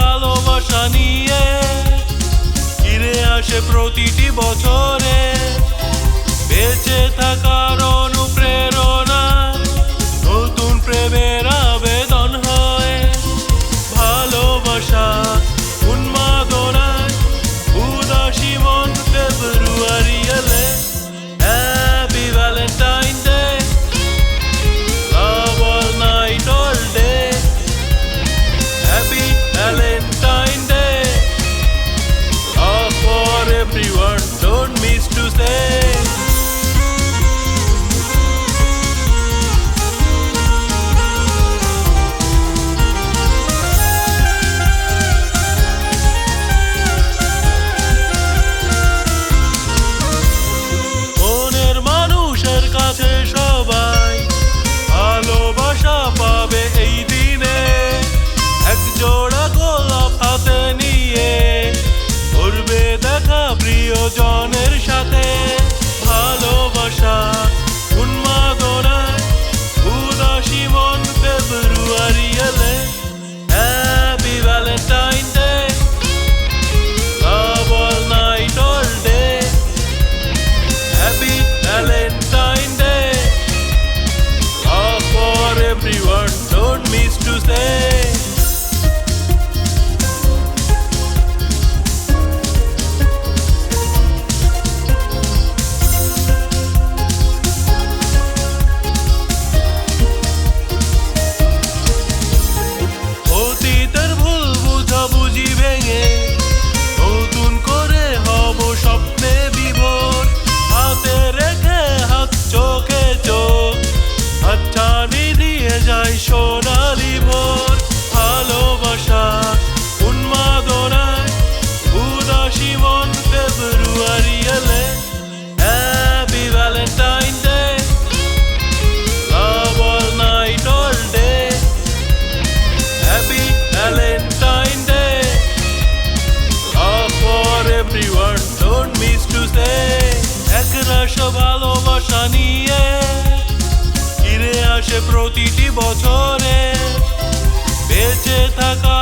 ভালোবাসা নিয়ে ফিরে আসে প্রতিটি বছরে, বেঁচে থাকার অনুপ্রেরণা নতুন প্রেমের আবেদন হয়। ভালোবাসা উন্মাদনায় উদাসী মন ফেব্রুয়ারি এলে happy Valentine day, love all night all day, happy Valentine day, love for everyone, don't miss to say. মনের মানুষের কাছে সবাই ভালোবাসা পাবে এই দিনে, এক জোড়া গোলাপ হাতে নিয়ে করবে দেখা প্রিয়জনের সাথে। ভালোবাসা উন্মাদনায় উদাসী মন ফেব্রুয়ারি এলে happy Valentine day, love all night all day, happy Valentine day, love for everyone, don't miss to say. অতীতের ভুল বুঝাবুঝি ভেঙে নতুন করে হব স্বপ্নে বিভোর, হাতে রেখে হাত চোখে চোখ হাতছানি দিয়ে যায় সোনালি ভোর। ভালোবাসা উন্মাদনায় উদাসী মন ফেব্রুয়ারি এলে happy Valentine day, love all night all day, happy Valentine day, love for everyone, don't miss to say. একরাশ ভালোবাসা নিয়ে ফিরে আসে প্রতিটি বছরে, বেঁচে থাকা